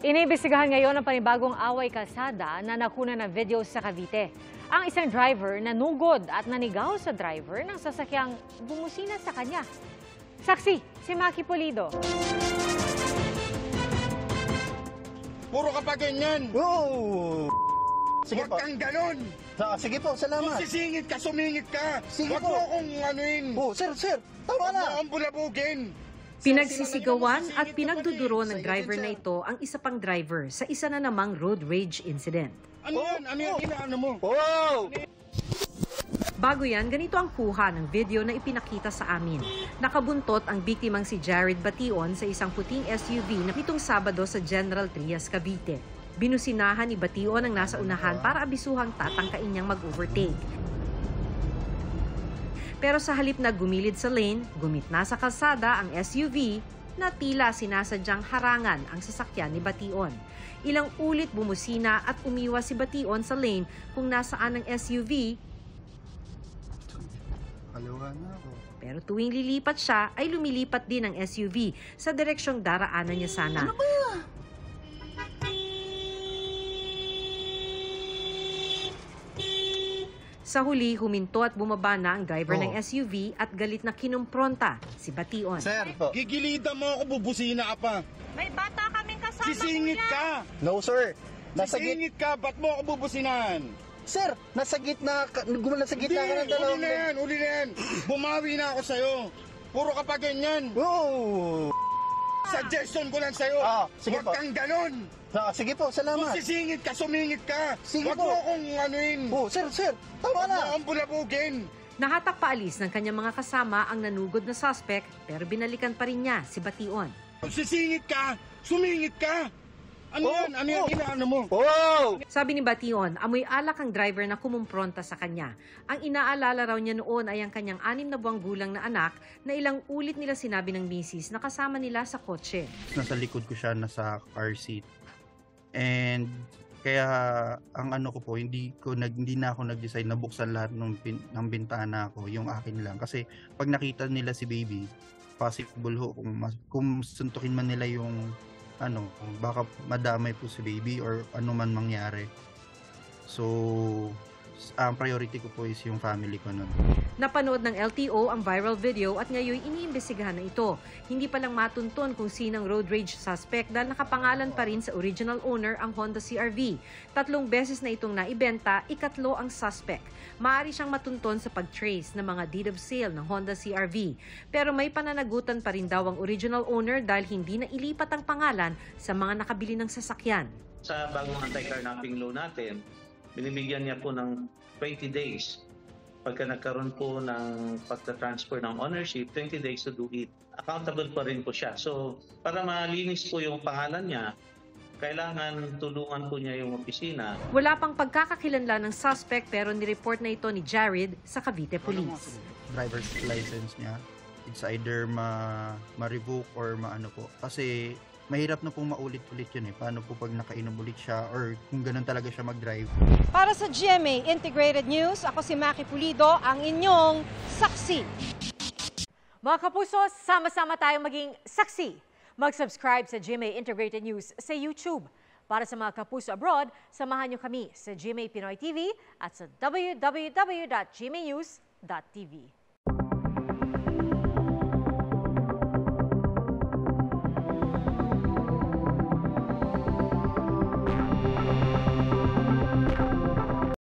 Iniimbestigahan ngayon ang panibagong away kalsada na nakuna ng video sa Cavite. Ang isang driver nanugod at nanigaw sa driver ng sasakyang bumusina sa kanya. Saksi, si Maki Pulido. Puro ka pa ganyan. Oo! Sige po. Huwag kang ganon. Sige po, salamat. Kung sisingit ka, sumingit ka. Sige Huwag po. mo akong anuin. Oh, sir, tama Huwag mo na. akong bulabugin. Pinagsisigawan at pinagduduro ng driver na ito ang isa pang driver sa isa na namang road rage incident. Ano yan? Ano yan? Inaano mo? Oh! Bago yan, ganito ang kuha ng video na ipinakita sa amin. Nakabuntot ang biktimang si Jared Bation sa isang puting SUV na nitong Sabado sa General Trias, Cavite. Binusinahan ni Bation ang nasa unahan para abisuhang tatangkain niyang mag-overtake. Pero sa halip na gumilid sa lane, gumitna sa kalsada ang SUV na tila sinasadyang harangan ang sasakyan ni Bation. Ilang ulit bumusina at umiwas si Bation sa lane kung nasaan ang SUV. Kaliwa na ako. Pero tuwing lilipat siya, ay lumilipat din ang SUV sa direksyong daraanan niya sana. Ano ba? Sa huli, huminto at bumaba na ang driver ng SUV at galit na kinumpronta si Bation. Sir po. Gigilitan mo ako, bubusina ka pa. May bata kaming kasama, Sisingit kuya. ka. No, sir. Sisingit ka. Ba't mo ako bubusinahan? Sir, nasa gitna ka ng dalawang Uli na yan. Bumawi na ako sa'yo. Puro ka pa ganyan. Oo! Suggestion ko lang sa'yo. Sige Huwag po. kang ganon. Sige po, Kung salamat. sisingit ka, sumingit ka. Sige Huwag po. mo akong anuin. Oh, sir, tama Huwag mo na. akong bulabugin. Nahatak paalis ng kanyang mga kasama ang nanugod na suspect pero binalikan pa rin niya si Bation. Kung sisingit ka, sumingit ka. Ano yan? Ano yan? Inaano mo? Oh! Sabi ni Bation, amoy alak ang driver na kumumpronta sa kanya. Ang inaalala raw niya noon ay ang kanyang 6 na buwang gulang na anak na ilang ulit nila sinabi ng misis na kasama nila sa kotse. Nasa likod ko siya, nasa car seat. And kaya ang ano ko po, hindi na ako nag-decide na buksan lahat ng bintana ko, yung akin lang. Kasi pag nakita nila si baby, possible ho kung suntukin man nila yung ano, baka madamay po si baby or ano man mangyari. So, ang priority ko po is yung family ko nun. Napanood ng LTO ang viral video at ngayon iniimbestigahan na ito. Hindi pa lang matunton kung sinang road rage suspect dahil nakapangalan pa rin sa original owner ang Honda CR-V. 3 beses na itong naibenta, ikatlo ang suspect. Maaari siyang matunton sa pag-trace ng mga deed of sale ng Honda CR-V. Pero may pananagutan pa rin daw ang original owner dahil hindi na ilipat ang pangalan sa mga nakabili ng sasakyan. Sa bagong anti-carnapping law natin, binibigyan niya po ng 20 days. Pagka nagkaroon po ng pagta-transfer ng ownership, 20 days to do it. Accountable pa rin po siya. So, para malinis po yung pangalan niya, kailangan tulungan po niya yung opisina. Wala pang pagkakakilanlan ng suspect pero nireport na ito ni Jared sa Cavite Police. Driver's license niya, it's either ma-revoke or maano po. Kasi mahirap na pong maulit-ulit yun eh. Paano po pag nakainom ulit siya or kung ganun talaga siya mag-drive. Para sa GMA Integrated News, ako si Maki Pulido, ang inyong saksi. Mga kapuso, sama-sama tayong maging saksi. Mag-subscribe sa GMA Integrated News sa YouTube. Para sa mga kapuso abroad, samahan niyo kami sa GMA Pinoy TV at sa www.gmanews.tv.